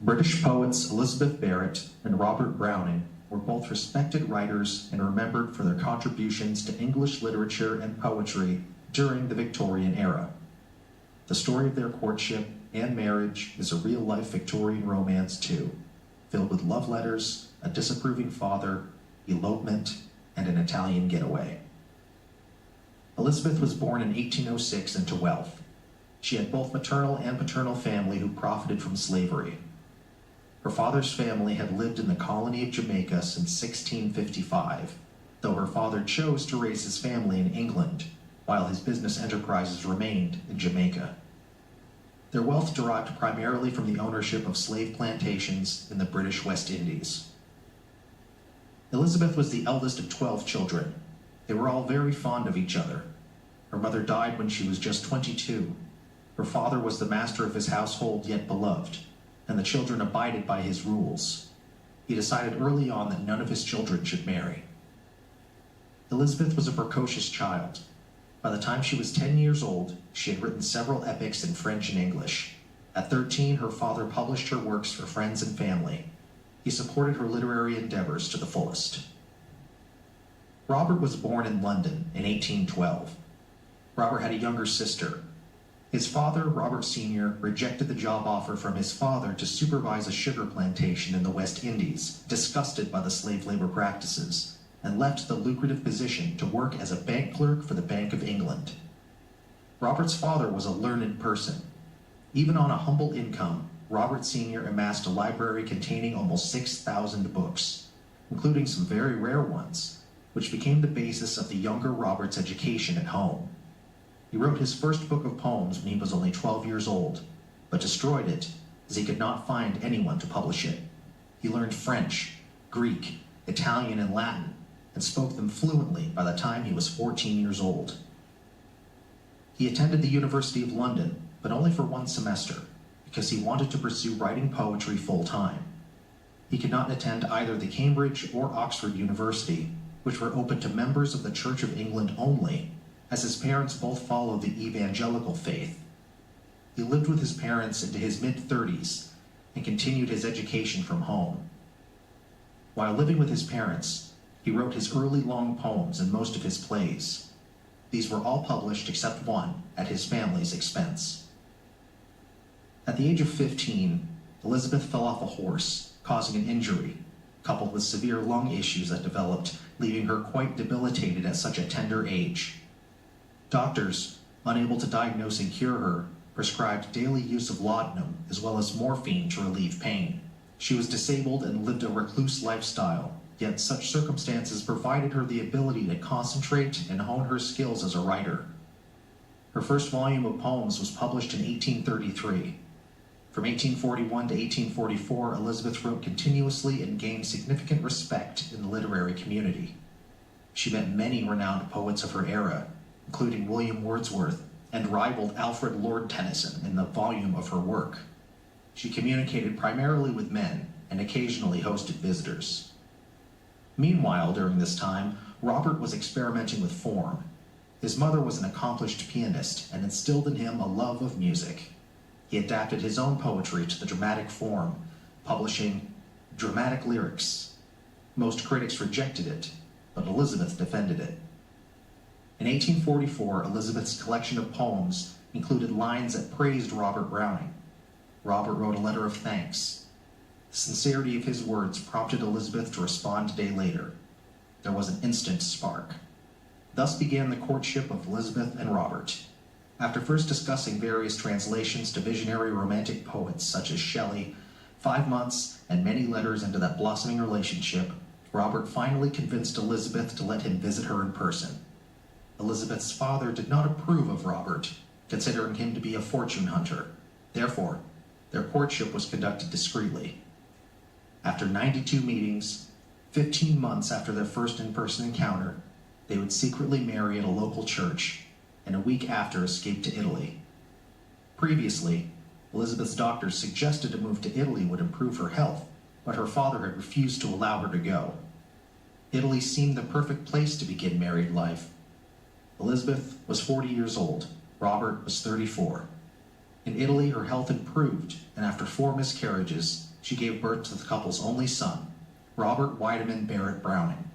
British poets Elizabeth Barrett and Robert Browning were both respected writers and remembered for their contributions to English literature and poetry during the Victorian era. The story of their courtship and marriage is a real-life Victorian romance too, filled with love letters, a disapproving father, elopement, and an Italian getaway. Elizabeth was born in 1806 into wealth. She had both maternal and paternal family who profited from slavery. Her father's family had lived in the colony of Jamaica since 1655, though her father chose to raise his family in England, while his business enterprises remained in Jamaica. Their wealth derived primarily from the ownership of slave plantations in the British West Indies. Elizabeth was the eldest of 12 children. They were all very fond of each other. Her mother died when she was just 22. Her father was the master of his household, yet beloved, and the children abided by his rules. He decided early on that none of his children should marry. Elizabeth was a precocious child. By the time she was 10 years old, she had written several epics in French and English. At 13, her father published her works for friends and family. He supported her literary endeavors to the fullest. Robert was born in London in 1812. Robert had a younger sister. His father, Robert Sr., rejected the job offer from his father to supervise a sugar plantation in the West Indies, disgusted by the slave labor practices, and left the lucrative position to work as a bank clerk for the Bank of England. Robert's father was a learned person. Even on a humble income, Robert Sr. amassed a library containing almost 6,000 books, including some very rare ones, which became the basis of the younger Robert's education at home. He wrote his first book of poems when he was only 12 years old, but destroyed it as he could not find anyone to publish it. He learned French, Greek, Italian, and Latin, and spoke them fluently by the time he was 14 years old. He attended the University of London, but only for one semester, because he wanted to pursue writing poetry full-time. He could not attend either the Cambridge or Oxford University, which were open to members of the Church of England only, as his parents both followed the evangelical faith. He lived with his parents into his mid-30s and continued his education from home. While living with his parents, he wrote his early long poems and most of his plays. These were all published except one at his family's expense. At the age of 15, Elizabeth fell off a horse, causing an injury, coupled with severe lung issues that developed, leaving her quite debilitated at such a tender age. Doctors, unable to diagnose and cure her, prescribed daily use of laudanum as well as morphine to relieve pain. She was disabled and lived a recluse lifestyle, yet such circumstances provided her the ability to concentrate and hone her skills as a writer. Her first volume of poems was published in 1833. From 1841 to 1844, Elizabeth wrote continuously and gained significant respect in the literary community. She met many renowned poets of her era, including William Wordsworth, and rivaled Alfred Lord Tennyson in the volume of her work. She communicated primarily with men and occasionally hosted visitors. Meanwhile, during this time, Robert was experimenting with form. His mother was an accomplished pianist and instilled in him a love of music. He adapted his own poetry to the dramatic form, publishing dramatic lyrics. Most critics rejected it, but Elizabeth defended it. In 1844, Elizabeth's collection of poems included lines that praised Robert Browning. Robert wrote a letter of thanks. The sincerity of his words prompted Elizabeth to respond a day later. There was an instant spark. Thus began the courtship of Elizabeth and Robert. After first discussing various translations to visionary romantic poets such as Shelley, 5 months and many letters into that blossoming relationship, Robert finally convinced Elizabeth to let him visit her in person. Elizabeth's father did not approve of Robert, considering him to be a fortune hunter. Therefore, their courtship was conducted discreetly. After 92 meetings, 15 months after their first in-person encounter, they would secretly marry at a local church, and a week after escape to Italy. Previously, Elizabeth's doctors suggested a move to Italy would improve her health, but her father had refused to allow her to go. Italy seemed the perfect place to begin married life. Elizabeth was 40 years old. Robert was 34. In Italy, her health improved, and after 4 miscarriages, she gave birth to the couple's only son, Robert Weideman Barrett Browning,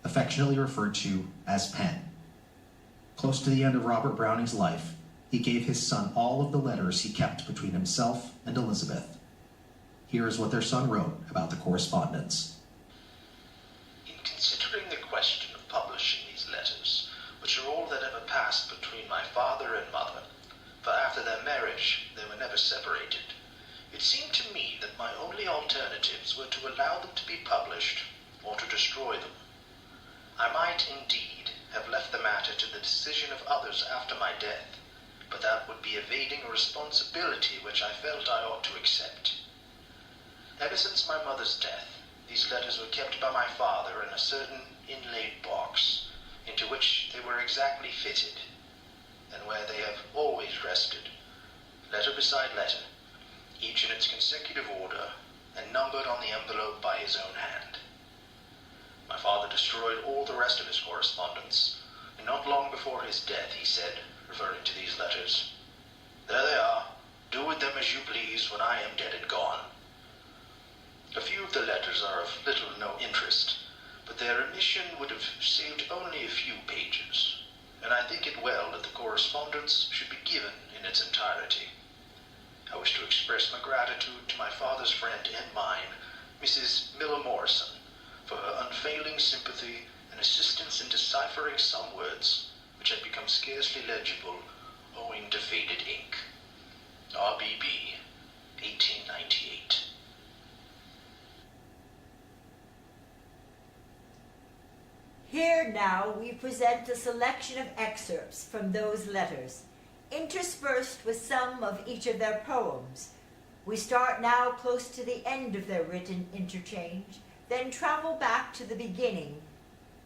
affectionately referred to as Pen. Close to the end of Robert Browning's life, he gave his son all of the letters he kept between himself and Elizabeth. Here is what their son wrote about the correspondence. In considering the question of publishing these letters, which are all that ever passed between my father and mother, for after their marriage they were never separated, it seemed to me that my only alternatives were to allow them to be published or to destroy them. I might, indeed, have left the matter to the decision of others after my death, but that would be evading a responsibility which I felt I ought to accept. Ever since my mother's death, these letters were kept by my father in a certain inlaid box, into which they were exactly fitted, and where they have always rested, letter beside letter, each in its consecutive order, and numbered on the envelope by his own hand. My father destroyed all the rest of his correspondence, and not long before his death he said, referring to these letters, "There they are. Do with them as you please when I am dead and gone." A few of the letters are of little or no interest, but their omission would have saved only a few pages, and I think it well that the correspondence should be given in its entirety. I wish to express my gratitude to my father's friend and mine, Mrs. Miller Morrison, for her unfailing sympathy and assistance in deciphering some words which had become scarcely legible owing to faded ink. R.B.B., 1898. Here now we present a selection of excerpts from those letters, interspersed with some of each of their poems. We start now close to the end of their written interchange, then travel back to the beginning.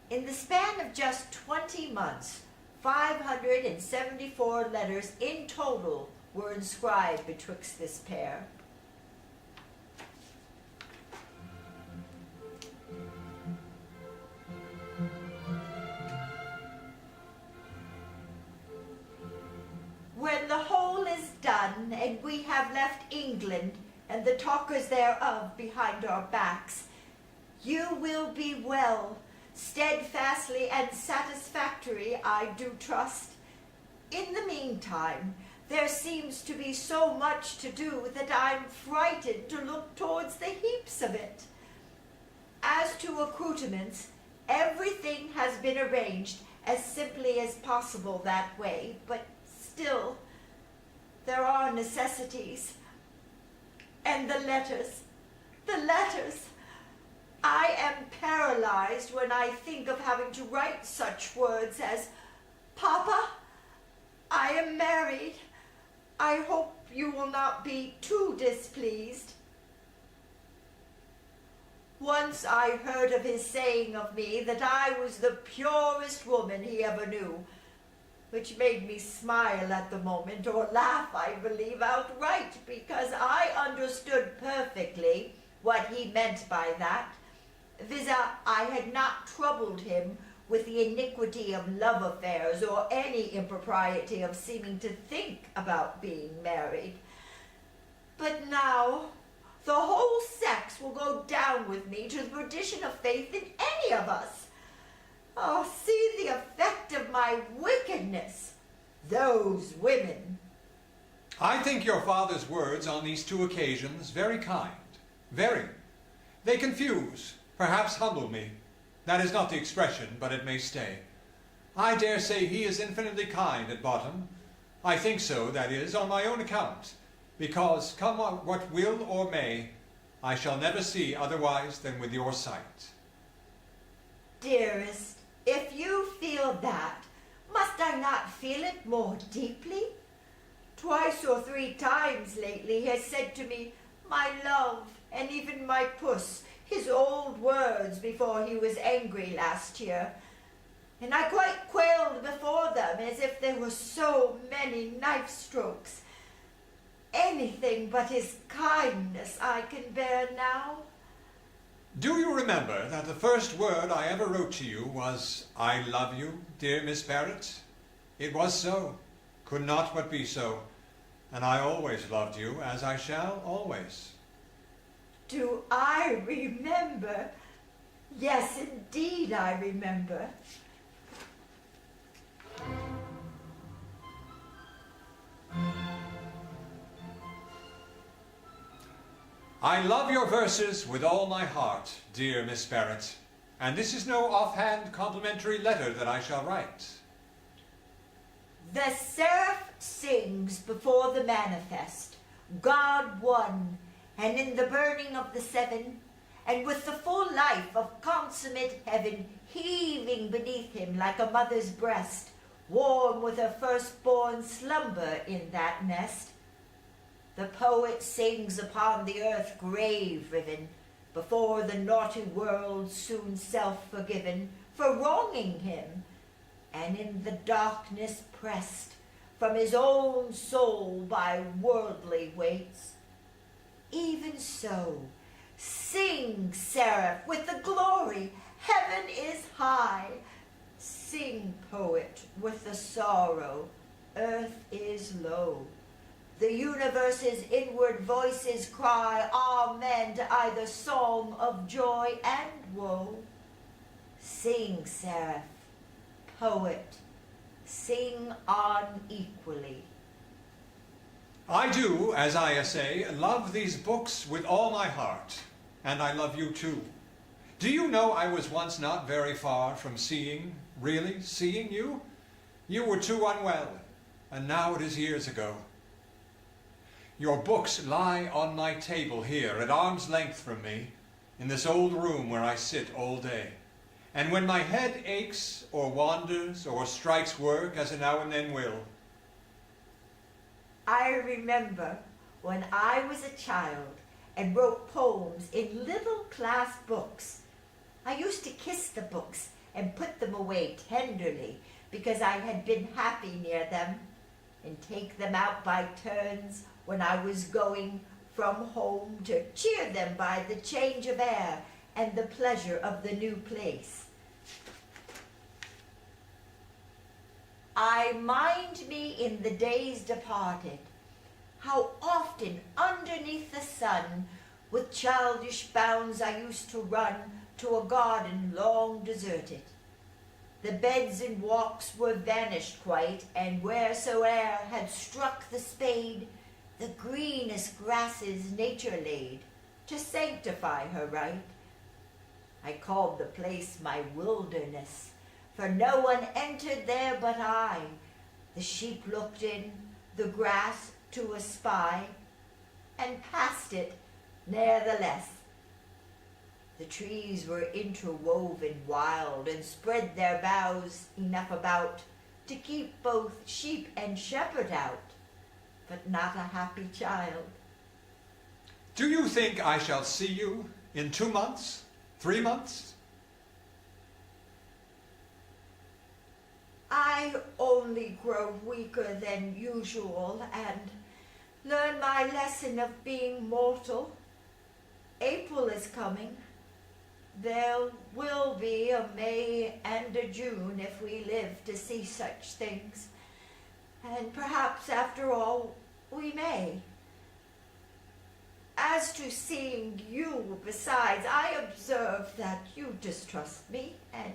In the span of just 20 months, 574 letters in total were inscribed betwixt this pair. When the whole is done, and we have left England and the talkers thereof behind our backs, you will be well, steadfastly and satisfactory, I do trust. In the meantime, there seems to be so much to do that I'm frightened to look towards the heaps of it. As to accoutrements, everything has been arranged as simply as possible that way, but still, there are necessities. And the letters, I am paralyzed when I think of having to write such words as, "Papa, I am married. I hope you will not be too displeased." Once I heard of his saying of me that I was the purest woman he ever knew, which made me smile at the moment, or laugh, I believe, outright, because I understood perfectly what he meant by that, viz. I had not troubled him with the iniquity of love affairs or any impropriety of seeming to think about being married. But now the whole sex will go down with me to the perdition of faith in any of us. Oh, see the effect of my wickedness. Those women. I think your father's words on these two occasions very kind. Very. They confuse, perhaps humble me. That is not the expression, but it may stay. I dare say he is infinitely kind at bottom. I think so, that is, on my own account, because come what will or may, I shall never see otherwise than with your sight. Dearest, if you feel that, must I not feel it more deeply? Twice or three times lately he has said to me, "My love," and even "my puss," his old words before he was angry last year. And I quite quailed before them as if they were so many knife strokes. Anything but his kindness I can bear now. Do you remember that the first word I ever wrote to you was, "I love you, dear Miss Barrett"? It was so, could not but be so, and I always loved you, as I shall always. Do I remember? Yes, indeed I remember. I love your verses with all my heart, dear Miss Barrett, and this is no offhand complimentary letter that I shall write. The seraph sings before the manifest, God one, and in the burning of the seven, and with the full life of consummate heaven heaving beneath him like a mother's breast, warm with her firstborn slumber in that nest. The poet sings upon the earth grave-riven, before the naughty world soon self-forgiven for wronging him, and in the darkness pressed from his own soul by worldly weights. Even so, sing, seraph, with the glory, heaven is high. Sing, poet, with the sorrow, earth is low. The universe's inward voices cry amen to either song of joy and woe. Sing, seraph, poet, sing on equally. I do, as I say, love these books with all my heart, and I love you too. Do you know I was once not very far from seeing, really seeing you? You were too unwell, and now it is years ago. Your books lie on my table here, at arm's length from me, in this old room where I sit all day. And when my head aches, or wanders, or strikes work, as it now and then will, I remember when I was a child and wrote poems in little class books. I used to kiss the books and put them away tenderly because I had been happy near them, and take them out by turns when I was going from home to cheer them by the change of air and the pleasure of the new place. I mind me in the days departed, how often underneath the sun with childish bounds I used to run to a garden long deserted. The beds and walks were vanished quite, and wheresoe'er had struck the spade, the greenest grasses nature laid to sanctify her right. I called the place my wilderness, for no one entered there but I. The sheep looked in, the grass to espy, and passed it ne'ertheless. The trees were interwoven wild, and spread their boughs enough about to keep both sheep and shepherd out, but not a happy child. do you think I shall see you in 2 months, 3 months? I only grow weaker than usual and learn my lesson of being mortal. April is coming. There will be a May and a June if we live to see such things. And perhaps after all, we may. As to seeing you, besides, I observe that you distrust me, and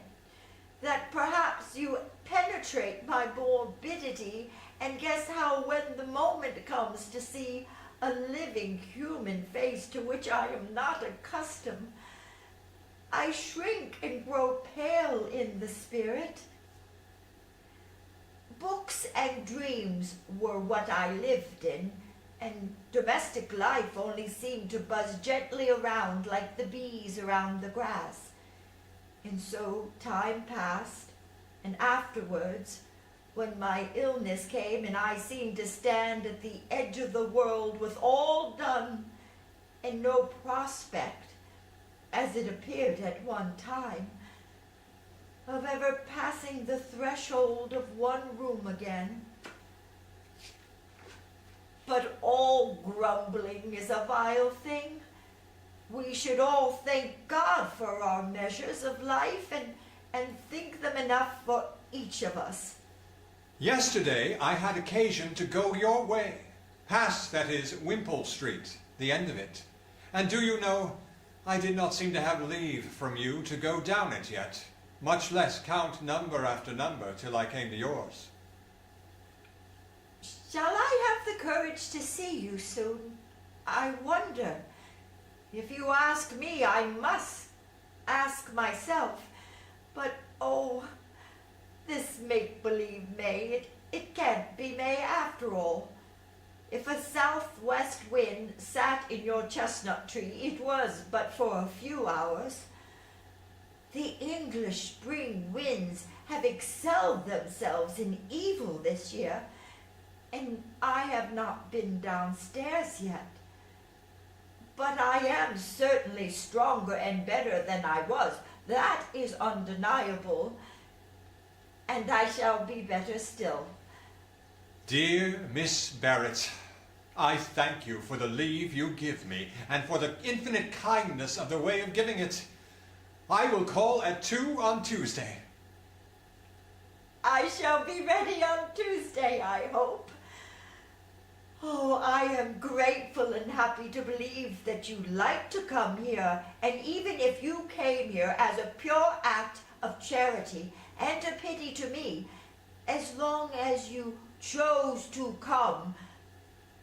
that perhaps you penetrate my morbidity and guess how when the moment comes to see a living human face to which I am not accustomed, I shrink and grow pale in the spirit. Books and dreams were what I lived in, and domestic life only seemed to buzz gently around like the bees around the grass. And so time passed, and afterwards, when my illness came and I seemed to stand at the edge of the world with all done and no prospect, as it appeared at one time, of ever passing the threshold of one room again. But all grumbling is a vile thing. We should all thank God for our measures of life and think them enough for each of us. Yesterday I had occasion to go your way, past, that is, Wimpole Street, the end of it, And do you know, I did not seem to have leave from you to go down it yet, much less count number after number till I came to yours. Shall I have the courage to see you soon? I wonder. If you ask me, I must ask myself. But, oh, this make-believe May, it can't be May after all. If a southwest wind sat in your chestnut tree, it was but for a few hours. The English spring winds have excelled themselves in evil this year, and I have not been downstairs yet. But I am certainly stronger and better than I was. That is undeniable, and I shall be better still. Dear Miss Barrett, I thank you for the leave you give me, and for the infinite kindness of the way of giving it. I will call at 2 on Tuesday. I shall be ready on Tuesday, I hope. Oh, I am grateful and happy to believe that you like to come here, and even if you came here as a pure act of charity and a pity to me, as long as you chose to come,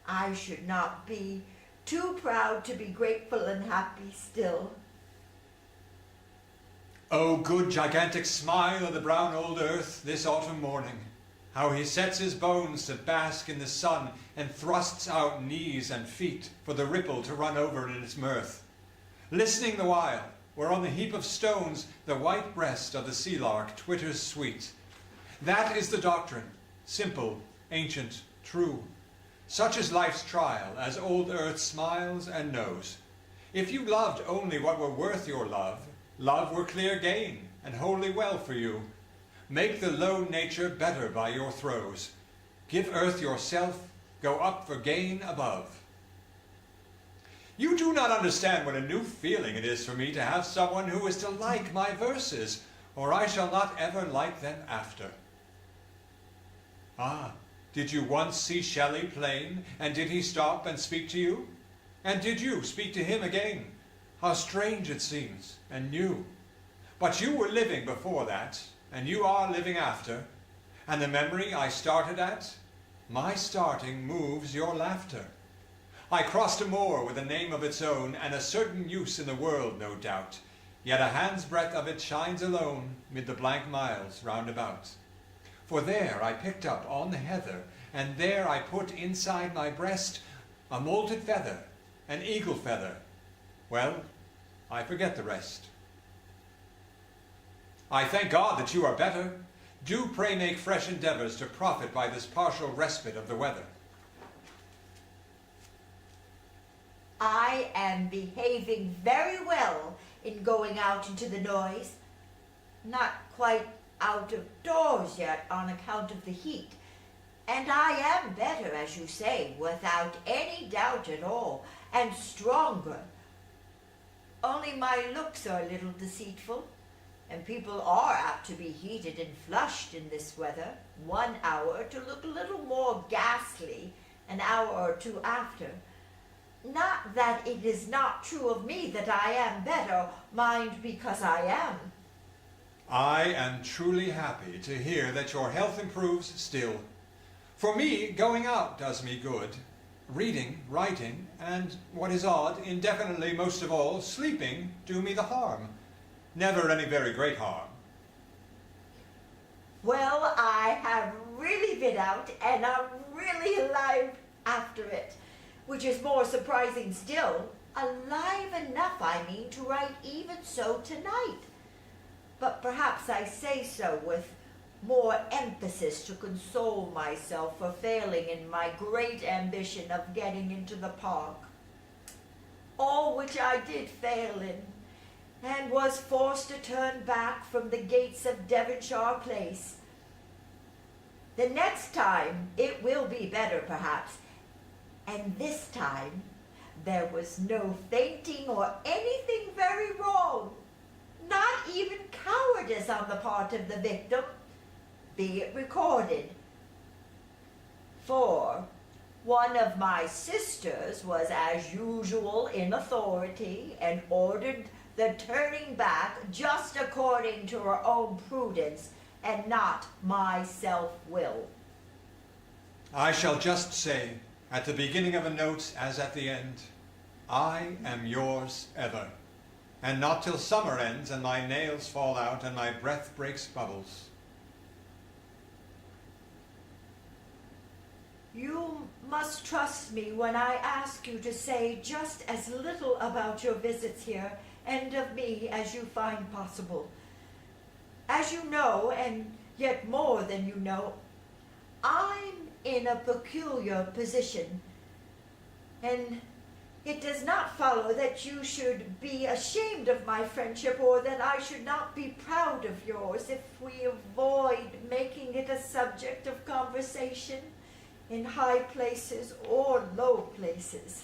I should not be too proud to be grateful and happy still. Oh, good gigantic smile of the brown old earth this autumn morning, how he sets his bones to bask in the sun and thrusts out knees and feet for the ripple to run over in its mirth. Listening the while, where on the heap of stones the white breast of the sea lark twitters sweet. That is the doctrine, simple, ancient, true. Such is life's trial, as old earth smiles and knows. If you loved only what were worth your love, love were clear gain, and wholly well for you. Make the low nature better by your throes. Give earth yourself, go up for gain above. You do not understand what a new feeling it is for me to have someone who is to like my verses, or I shall not ever like them after. Ah, did you once see Shelley plain, and did he stop and speak to you? And did you speak to him again? How strange it seems, and new. But you were living before that, and you are living after, and the memory I started at, my starting moves your laughter. I crossed a moor with a name of its own, and a certain use in the world, no doubt, yet a hand's breadth of it shines alone mid the blank miles round about. For there I picked up on the heather, and there I put inside my breast a moulted feather, an eagle feather. Well, I forget the rest. I thank God that you are better. Do pray make fresh endeavours to profit by this partial respite of the weather. I am behaving very well in going out into the noise. Not quite out of doors yet on account of the heat. And I am better, as you say, without any doubt at all, and stronger. Only my looks are a little deceitful, and people are apt to be heated and flushed in this weather, 1 hour to look a little more ghastly an hour or two after. Not that it is not true of me that I am better, mind, because I am. I am truly happy to hear that your health improves still. For me, going out does me good. Reading, writing, and, what is odd, indefinitely most of all, sleeping do me the harm. Never any very great harm. Well, I have really been out, and I'm really alive after it, which is more surprising still. Alive enough, I mean, to write even so tonight. But perhaps I say so with more emphasis to console myself for failing in my great ambition of getting into the park. All which I did fail in, and was forced to turn back from the gates of Devonshire Place. The next time it will be better, perhaps, and this time there was no fainting or anything very wrong, not even cowardice on the part of the victim, be it recorded. For One of my sisters was as usual in authority and ordered the turning back just according to her own prudence and not my self-will. I shall just say, at the beginning of a note as at the end, I am yours ever, and not till summer ends and my nails fall out and my breath breaks bubbles. You must trust me when I ask you to say just as little about your visits here and of me as you find possible. As you know, and yet more than you know, I'm in a peculiar position, and it does not follow that you should be ashamed of my friendship or that I should not be proud of yours if we avoid making it a subject of conversation in high places or low places.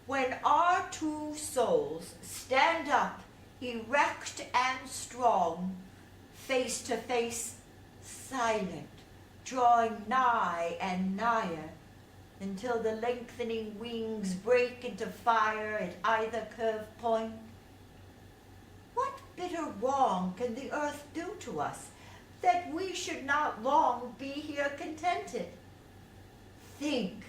When our two souls stand up erect and strong, face to face, silent, drawing nigh and nigher, until the lengthening wings break into fire at either curved point, what bitter wrong can the earth do to us, that we should not long be here contented? Think.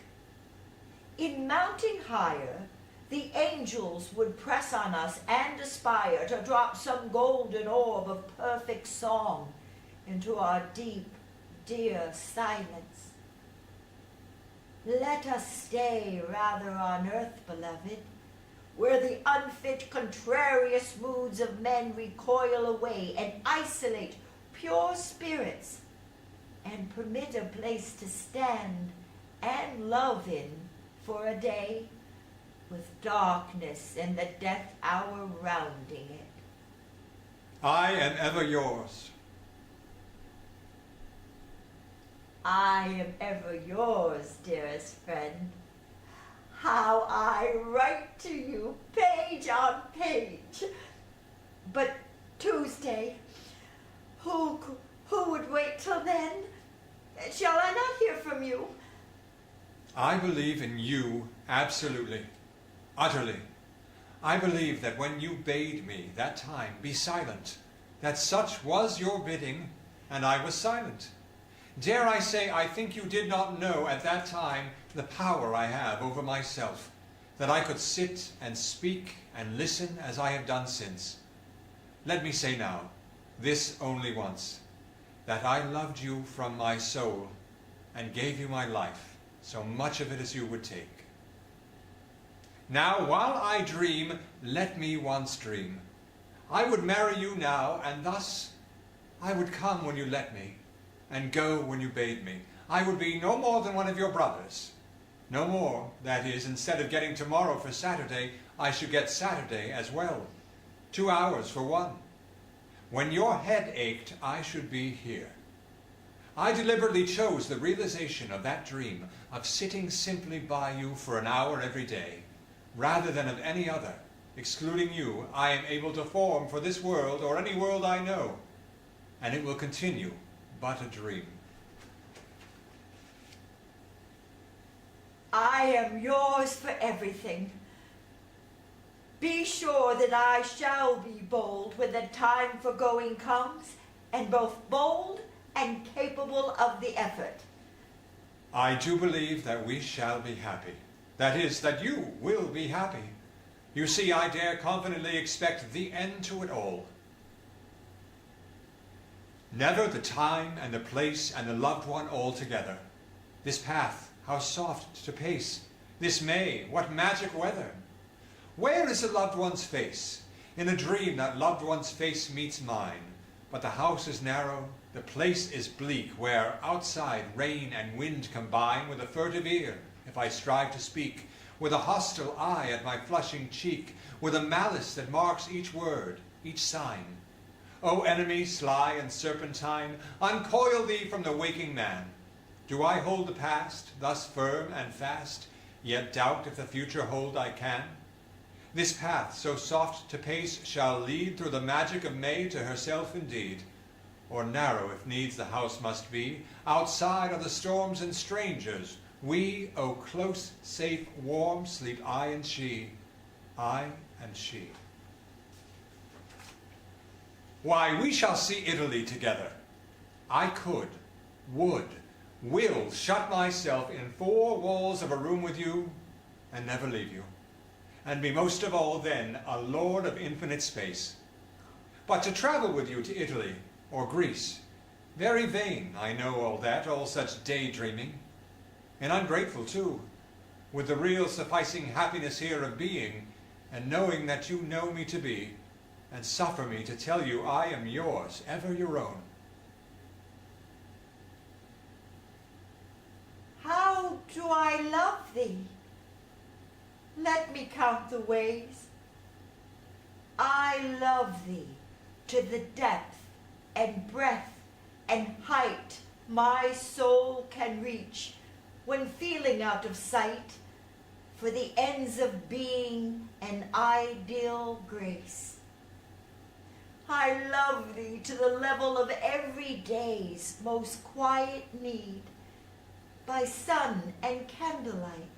In mounting higher, the angels would press on us and aspire to drop some golden orb of perfect song into our deep, dear silence. Let us stay rather on earth, beloved, where the unfit, contrarious moods of men recoil away and isolate pure spirits, and permit a place to stand and love in for a day, with darkness and the death hour rounding it. I am ever yours. I am ever yours, dearest friend. How I write to you, page on page. But Tuesday, who would wait till then? Shall I not hear from you? I believe in you absolutely, utterly. I believe that when you bade me that time be silent, that such was your bidding, and I was silent. Dare I say, I think you did not know at that time the power I have over myself, that I could sit and speak and listen as I have done since. Let me say now, this only once, that I loved you from my soul and gave you my life, so much of it as you would take. Now, while I dream, let me once dream. I would marry you now, and thus I would come when you let me, and go when you bade me. I would be no more than one of your brothers. No more, that is, instead of getting tomorrow for Saturday, I should get Saturday as well. 2 hours for one. When your head ached, I should be here. I deliberately chose the realization of that dream of sitting simply by you for an hour every day, rather than of any other. Excluding you, I am able to form for this world or any world I know, and it will continue but a dream. I am yours for everything. Be sure that I shall be bold when the time for going comes, and both bold and capable of the effort. I do believe that we shall be happy. That is, that you will be happy. You see, I dare confidently expect the end to it all. Never the time and the place and the loved one all together. This path, how soft to pace. This May, what magic weather. Where is the loved one's face? In a dream that loved one's face meets mine. But the house is narrow, the place is bleak, where outside rain and wind combine with a furtive ear, if I strive to speak, with a hostile eye at my flushing cheek, with a malice that marks each word, each sign. O enemy, sly and serpentine, uncoil thee from the waking man. Do I hold the past, thus firm and fast, yet doubt if the future hold I can? This path, so soft to pace, shall lead through the magic of May to herself indeed. or narrow if needs the house must be. Outside are the storms and strangers. We, oh close, safe, warm, sleep I and she, I and she. Why, we shall see Italy together. I could, would, will shut myself in 4 walls of a room with you and never leave you, and be most of all then a lord of infinite space. But to travel with you to Italy or Greece, very vain, I know all that, all such daydreaming, and ungrateful too, with the real sufficing happiness here of being, and knowing that you know me to be, and suffer me to tell you I am yours, ever your own. How do I love thee? Let me count the ways. I love thee to the depth and breadth and height my soul can reach when feeling out of sight for the ends of being an ideal grace. I love thee to the level of every day's most quiet need, by sun and candlelight.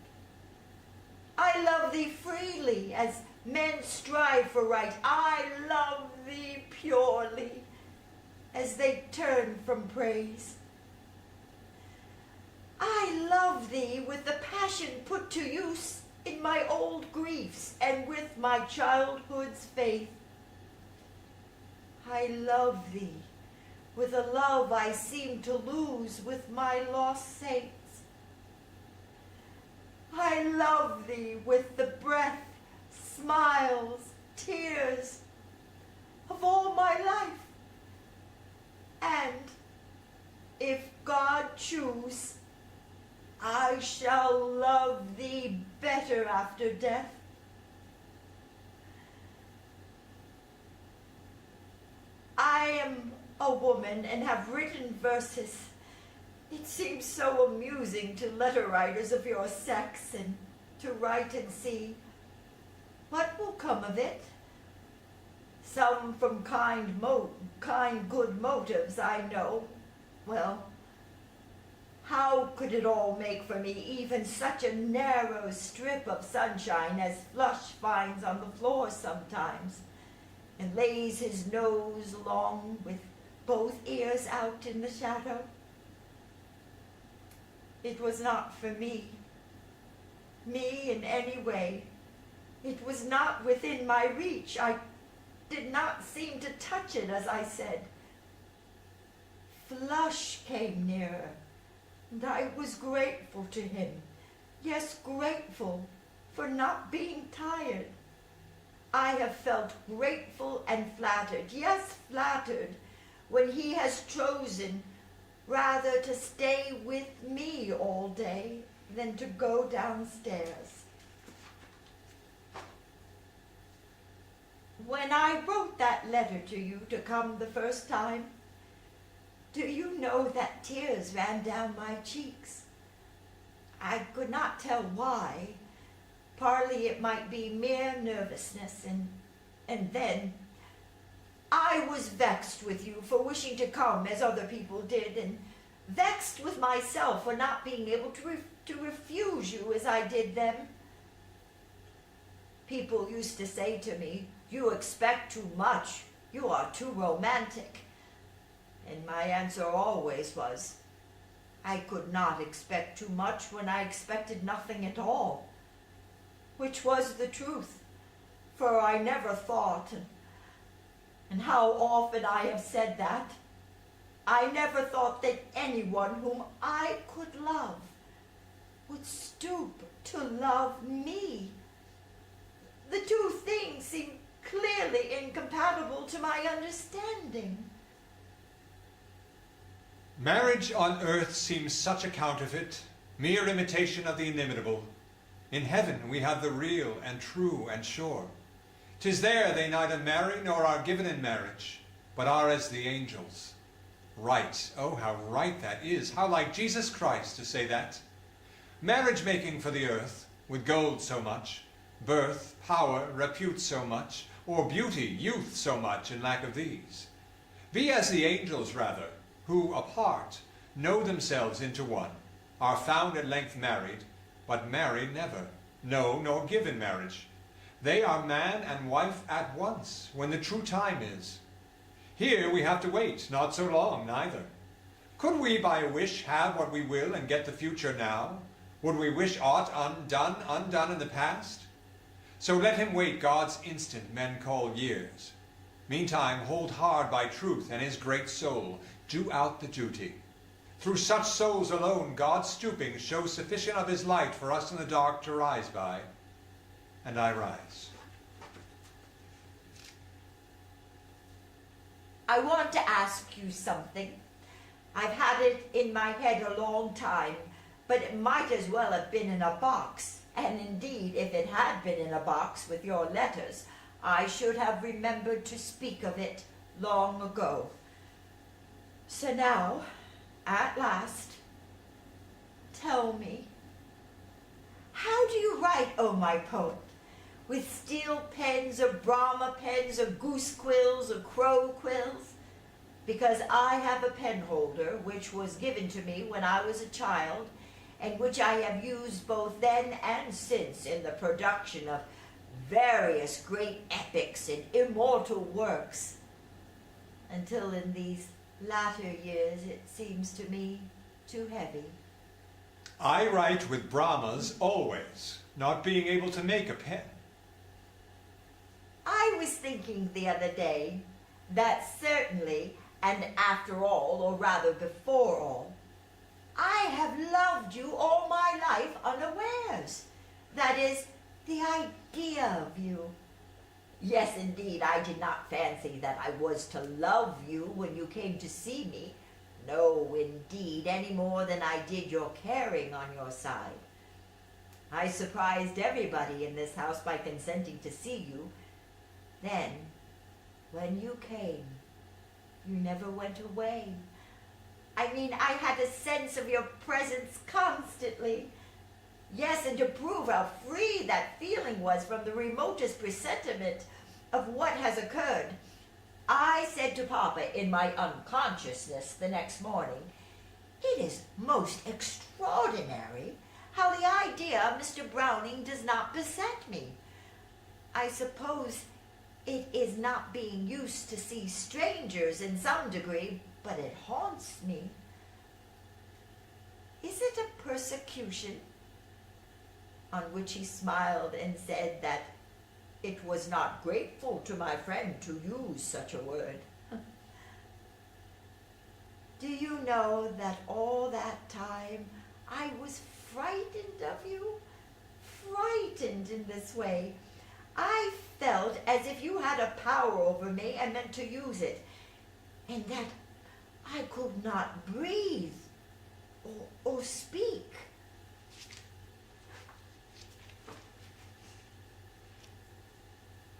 I love thee freely as men strive for right. I love thee purely as they turn from praise. I love thee with the passion put to use in my old griefs and with my childhood's faith. I love thee with a love I seem to lose with my lost saints. I love thee with the breath, smiles, tears of all my life. And if God choose, I shall love thee better after death. I am a woman and have written verses. It seems so amusing to letter writers of your sex and to write and see. What will come of it? Some from kind good motives, I know. Well, how could it all make for me even such a narrow strip of sunshine as Flush finds on the floor sometimes, and lays his nose along with both ears out in the shadow? It was not for me in any way. It was not within my reach. I did not seem to touch it, as I said. Flush came nearer, and I was grateful to him. Yes, grateful for not being tired. I have felt grateful and flattered, yes, flattered, when he has chosen rather to stay with me all day than to go downstairs. When I wrote that letter to you to come the first time, do you know that tears ran down my cheeks? I could not tell why. Partly it might be mere nervousness, and then I was vexed with you for wishing to come as other people did, and vexed with myself for not being able to refuse you as I did them. People used to say to me, "You expect too much. You are too romantic." And my answer always was, I could not expect too much when I expected nothing at all. Which was the truth, for I never thought, and how often I have said that, I never thought that anyone whom I could love would stoop to love me. The two things seem clearly incompatible to my understanding. Marriage on earth seems such a counterfeit, mere imitation of the inimitable. In heaven we have the real and true and sure. 'Tis there they neither marry nor are given in marriage, but are as the angels. Right, oh how right that is, how like Jesus Christ to say that. Marriage making for the earth, with gold so much, birth, power, repute so much, or beauty, youth so much in lack of these. Be as the angels, rather, who, apart, know themselves into one, are found at length married, but marry never, no, nor give in marriage. They are man and wife at once, when the true time is. Here we have to wait, not so long, neither. Could we by a wish have what we will and get the future now? Would we wish aught undone in the past? So let him wait God's instant men call years. Meantime hold hard by truth and his great soul, do out the duty. Through such souls alone God stooping shows sufficient of his light for us in the dark to rise by. And I rise. I want to ask you something. I've had it in my head a long time, but it might as well have been in a box. And indeed, if it had been in a box with your letters, I should have remembered to speak of it long ago. So now, at last, tell me, how do you write, oh my poet? With steel pens or Brahma pens or goose quills or crow quills? Because I have a pen holder which was given to me when I was a child, and which I have used both then and since in the production of various great epics and immortal works, until in these latter years it seems to me too heavy. I write with Brahmas always, not being able to make a pen. I was thinking the other day that certainly, and after all, or rather before all, I have loved you all my life unawares. That is, the idea of you. Yes, indeed, I did not fancy that I was to love you when you came to see me. No, indeed, any more than I did your caring on your side. I surprised everybody in this house by consenting to see you. Then, when you came, you never went away. I mean, I had a sense of your presence constantly. Yes, and to prove how free that feeling was from the remotest presentiment of what has occurred, I said to Papa in my unconsciousness the next morning, "It is most extraordinary how the idea of Mr. Browning does not beset me. I suppose it is not being used to see strangers in some degree, but it haunts me. Is it a persecution?" On which he smiled and said that it was not grateful to my friend to use such a word. Do you know that all that time I was frightened of you? Frightened in this way. I felt as if you had a power over me and meant to use it, and that I could not breathe or speak.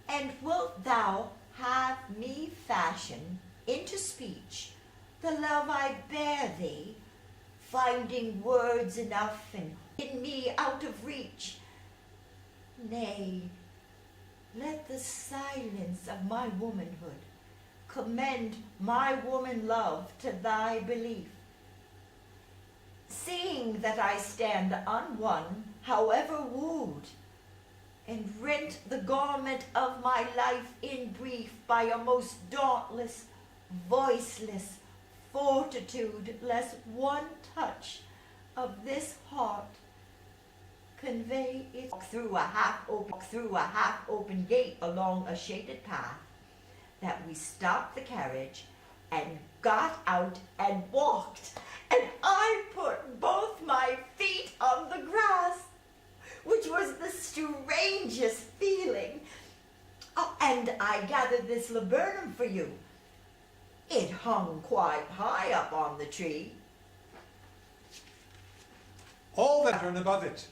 And wilt thou have me fashion into speech the love I bear thee, finding words enough and in me out of reach? Nay, let the silence of my womanhood commend my woman love to thy belief. Seeing that I stand unwon, however wooed, and rent the garment of my life in brief by a most dauntless, voiceless fortitude, lest one touch of this heart convey it through a half-open gate along a shaded path, that we stopped the carriage and got out and walked, and I put both my feet on the grass, which was the strangest feeling. Oh, and I gathered this laburnum for you. It hung quite high up on the tree. All that turn above it.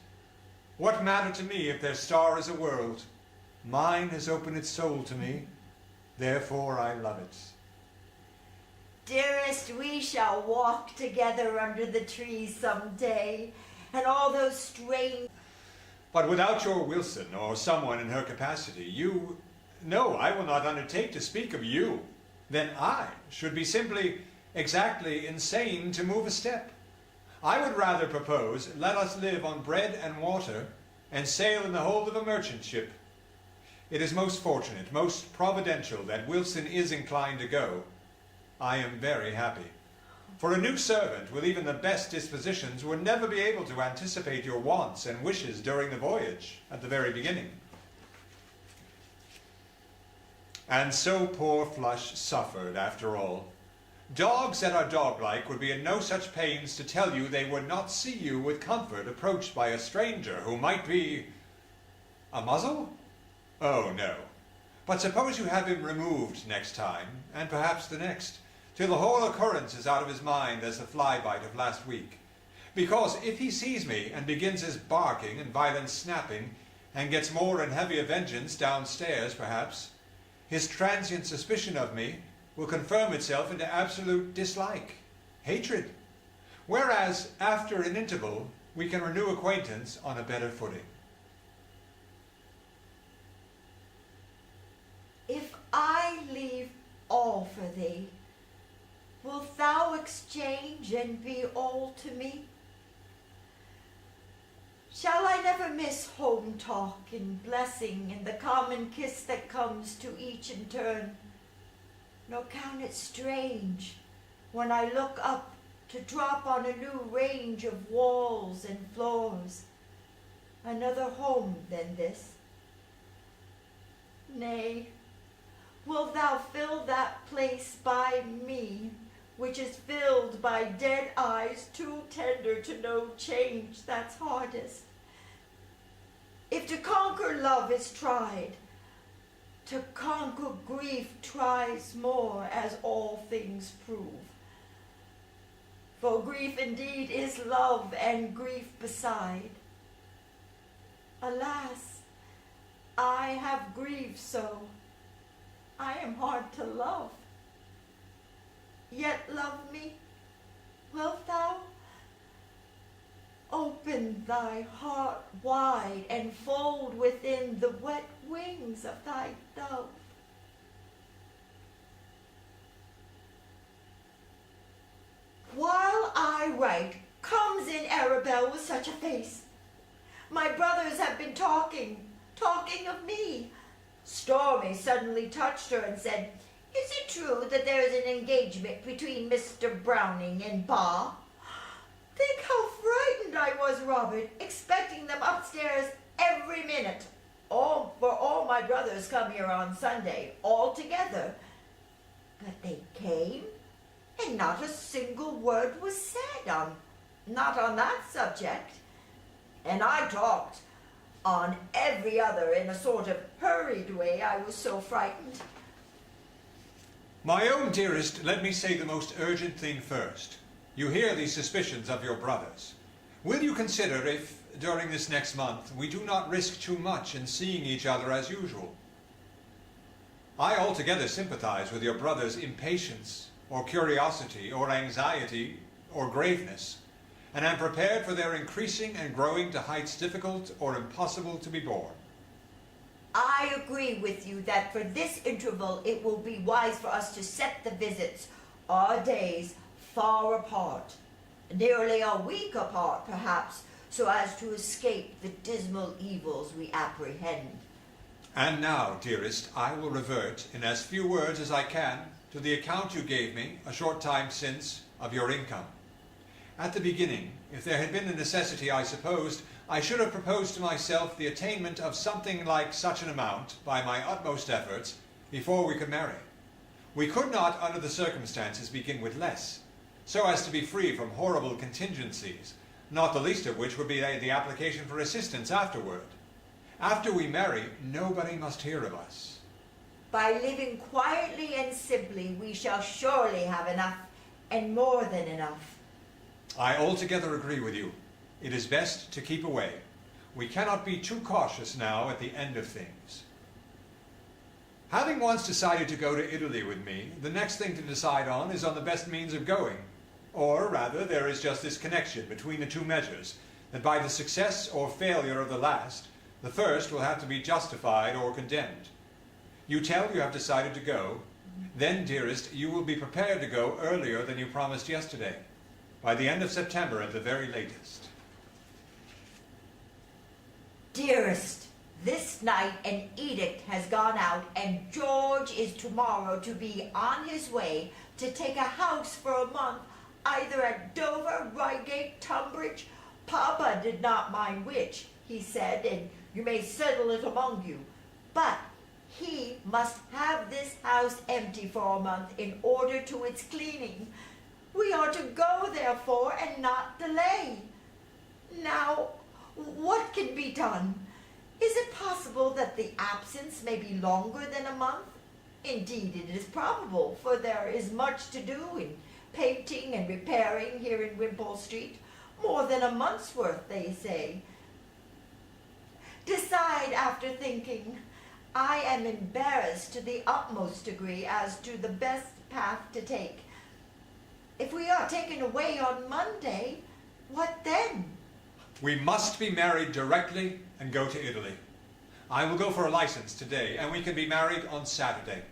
What matter to me if their star is a world? Mine has opened its soul to me, therefore I love it. Dearest, we shall walk together under the trees some day, and all those strange... But without your Wilson, or someone in her capacity, no, I will not undertake to speak of you. then I should be simply exactly insane to move a step. I would rather propose, let us live on bread and water, and sail in the hold of a merchant ship. It is most fortunate, most providential that Wilson is inclined to go. I am very happy. For a new servant with even the best dispositions would never be able to anticipate your wants and wishes during the voyage at the very beginning. And so poor Flush suffered after all. Dogs that are dog-like would be in no such pains to tell you they would not see you with comfort approached by a stranger who might be... a muzzle? Oh, no. But suppose you have him removed next time, and perhaps the next, till the whole occurrence is out of his mind as the fly-bite of last week. Because if he sees me and begins his barking and violent snapping, and gets more and heavier vengeance downstairs, perhaps, his transient suspicion of me will confirm itself into absolute dislike, hatred, whereas after an interval we can renew acquaintance on a better footing. If I leave all for thee, wilt thou exchange and be all to me? Shall I never miss home talk and blessing and the common kiss that comes to each in turn, nor count it strange when I look up to drop on a new range of walls and floors, another home than this? Nay, wilt thou fill that place by me, which is filled by dead eyes too tender to know change that's hardest? If to conquer love is tried, to conquer grief tries more, as all things prove. For grief indeed is love, and grief beside. Alas, I have grieved so, I am hard to love. Yet love me, wilt thou? Open thy heart wide and fold within the wet wings of thy dove. While I write, comes in Arabelle with such a face. My brothers have been talking of me. Stormy suddenly touched her and said, "Is it true that there is an engagement between Mr. Browning and Ba?" Think how frightened I was, Robert, expecting them upstairs every minute. For all my brothers come here on Sunday, all together. But they came, and not a single word was said not on that subject. And I talked on every other in a sort of hurried way, I was so frightened. My own dearest, let me say the most urgent thing first. You hear these suspicions of your brothers. Will you consider if, during this next month, we do not risk too much in seeing each other as usual? I altogether sympathize with your brother's impatience, or curiosity, or anxiety, or graveness, and am prepared for their increasing and growing to heights difficult or impossible to be borne. I agree with you that for this interval it will be wise for us to set the visits, our days, far apart, nearly a week apart perhaps, so as to escape the dismal evils we apprehend. And now, dearest, I will revert in as few words as I can to the account you gave me a short time since of your income. At the beginning, if there had been a necessity, I supposed, I should have proposed to myself the attainment of something like such an amount by my utmost efforts before we could marry. We could not, under the circumstances, begin with less, so as to be free from horrible contingencies, not the least of which would be the application for assistance afterward. After we marry, nobody must hear of us. By living quietly and simply, we shall surely have enough, and more than enough. I altogether agree with you. It is best to keep away. We cannot be too cautious now at the end of things. Having once decided to go to Italy with me, the next thing to decide on is on the best means of going. Or, rather, there is just this connection between the two measures, that by the success or failure of the last, the first will have to be justified or condemned. You tell you have decided to go, Then, dearest, you will be prepared to go earlier than you promised yesterday, by the end of September at the very latest. Dearest, this night an edict has gone out, and George is tomorrow to be on his way to take a house for a month, either at Dover, Reigate, Tunbridge. Papa did not mind which, he said, and you may settle it among you. But he must have this house empty for a month in order to its cleaning. We are to go, therefore, and not delay. Now, what can be done? Is it possible that the absence may be longer than a month? Indeed, it is probable, for there is much to do in painting and repairing here in Wimpole Street. More than a month's worth, they say. Decide after thinking. I am embarrassed to the utmost degree as to the best path to take. If we are taken away on Monday, what then? We must be married directly and go to Italy. I will go for a license today, and we can be married on Saturday.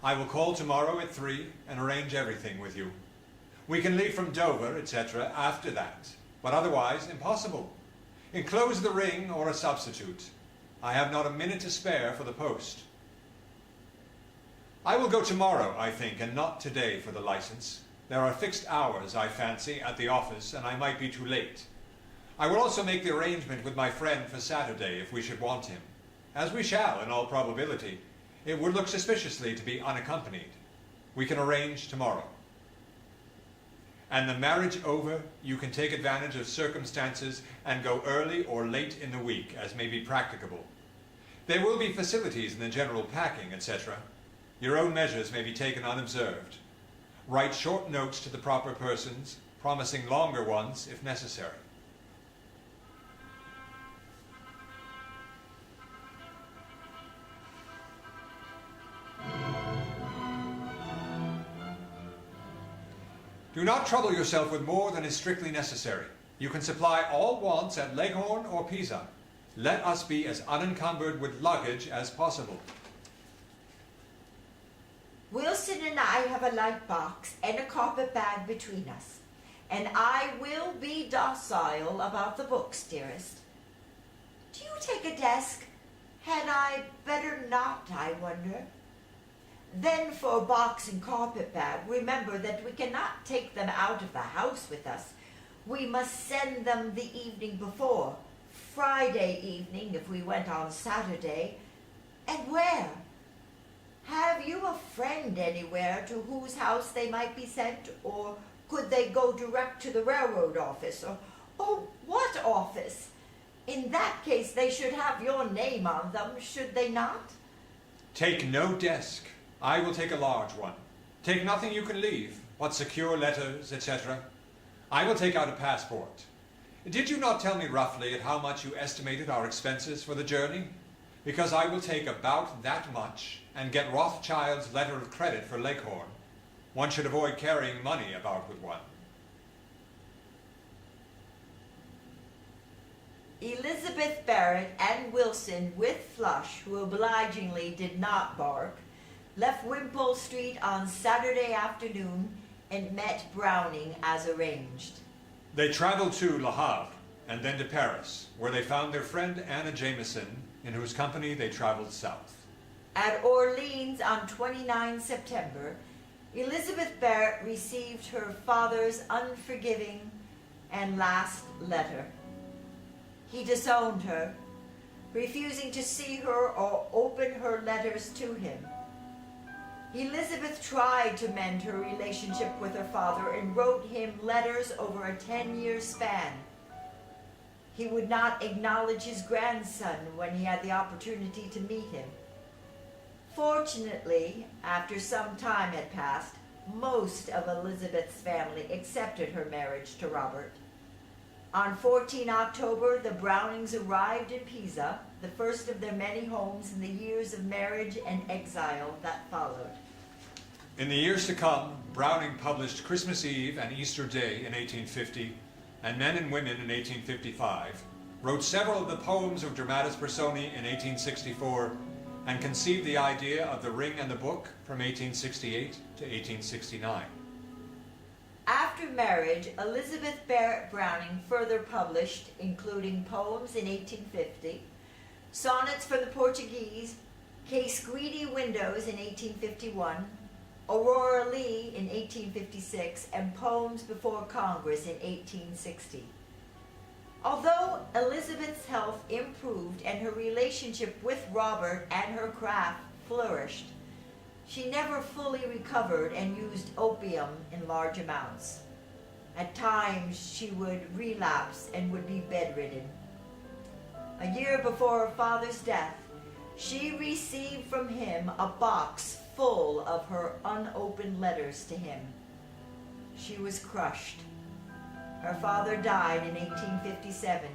I will call tomorrow at 3 and arrange everything with you. We can leave from Dover, etc., after that, but otherwise impossible. Enclose the ring or a substitute. I have not a minute to spare for the post. I will go tomorrow, I think, and not today for the license. There are fixed hours, I fancy, at the office, and I might be too late. I will also make the arrangement with my friend for Saturday if we should want him. As we shall, in all probability. It would look suspiciously to be unaccompanied. We can arrange tomorrow. And the marriage over, you can take advantage of circumstances and go early or late in the week, as may be practicable. There will be facilities in the general packing, etc. Your own measures may be taken unobserved. Write short notes to the proper persons, promising longer ones if necessary. Do not trouble yourself with more than is strictly necessary. You can supply all wants at Leghorn or Pisa. Let us be as unencumbered with luggage as possible. Wilson and I have a light box and a carpet bag between us, and I will be docile about the books, dearest. Do you take a desk? Had I better not, I wonder? Then for a box and carpet bag, remember that we cannot take them out of the house with us. We must send them the evening before, Friday evening if we went on Saturday. And where? Have you a friend anywhere to whose house they might be sent, or could they go direct to the railroad office? Or what office? In that case, they should have your name on them, should they not? Take no desk. I will take a large one. Take nothing you can leave, but secure letters, etc. I will take out a passport. Did you not tell me roughly at how much you estimated our expenses for the journey? Because I will take about that much and get Rothschild's letter of credit for Leghorn. One should avoid carrying money about with one. Elizabeth Barrett and Wilson, with Flush, who obligingly did not bark, left Wimpole Street on Saturday afternoon and met Browning as arranged. They traveled to Le Havre and then to Paris, where they found their friend Anna Jameson, in whose company they traveled south. At Orleans on 29 September, Elizabeth Barrett received her father's unforgiving and last letter. He disowned her, refusing to see her or open her letters to him. Elizabeth tried to mend her relationship with her father and wrote him letters over a 10-year span. He would not acknowledge his grandson when he had the opportunity to meet him. Fortunately, after some time had passed, most of Elizabeth's family accepted her marriage to Robert. On 14 October, the Brownings arrived in Pisa, the first of their many homes in the years of marriage and exile that followed. In the years to come, Browning published Christmas Eve and Easter Day in 1850, and Men and Women in 1855, wrote several of the poems of Dramatis Personae in 1864, and conceived the idea of The Ring and the Book from 1868 to 1869. After marriage, Elizabeth Barrett Browning further published, including poems in 1850, sonnets for the Portuguese, Case Guidi Windows in 1851, Aurora Leigh in 1856, and Poems Before Congress in 1860. Although Elizabeth's health improved and her relationship with Robert and her craft flourished, she never fully recovered and used opium in large amounts. At times, she would relapse and would be bedridden. A year before her father's death, she received from him a box full of her unopened letters to him. She was crushed. Her father died in 1857.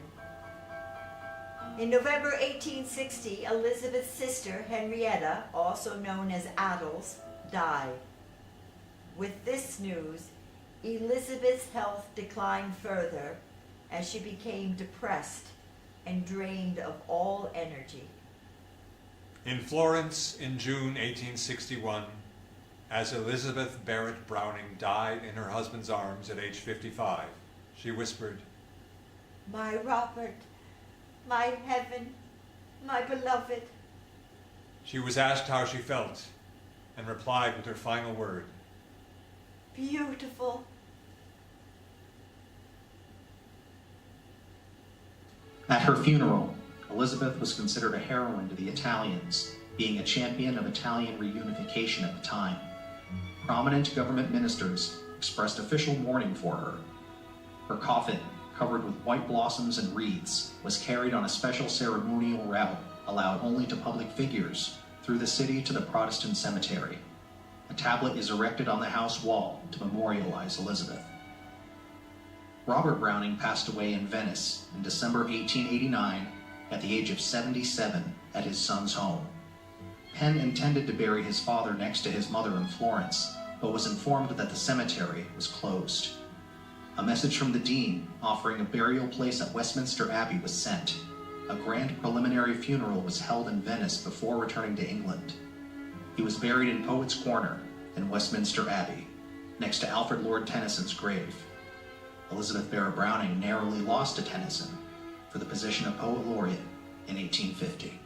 In November 1860, Elizabeth's sister, Henrietta, also known as Addles, died. With this news, Elizabeth's health declined further as she became depressed and drained of all energy. In Florence in June 1861, as Elizabeth Barrett Browning died in her husband's arms at age 55, she whispered, "My Robert, my heaven, my beloved." She was asked how she felt and replied with her final word, "Beautiful." At her funeral, Elizabeth was considered a heroine to the Italians, being a champion of Italian reunification at the time. Prominent government ministers expressed official mourning for her. Her coffin, covered with white blossoms and wreaths, was carried on a special ceremonial route allowed only to public figures through the city to the Protestant cemetery. A tablet is erected on the house wall to memorialize Elizabeth. Robert Browning passed away in Venice in December 1889 at the age of 77 at his son's home. Penn intended to bury his father next to his mother in Florence, but was informed that the cemetery was closed. A message from the dean offering a burial place at Westminster Abbey was sent. A grand preliminary funeral was held in Venice before returning to England. He was buried in Poets' Corner in Westminster Abbey, next to Alfred Lord Tennyson's grave. Elizabeth Barrett Browning narrowly lost to Tennyson for the position of Poet Laureate in 1850.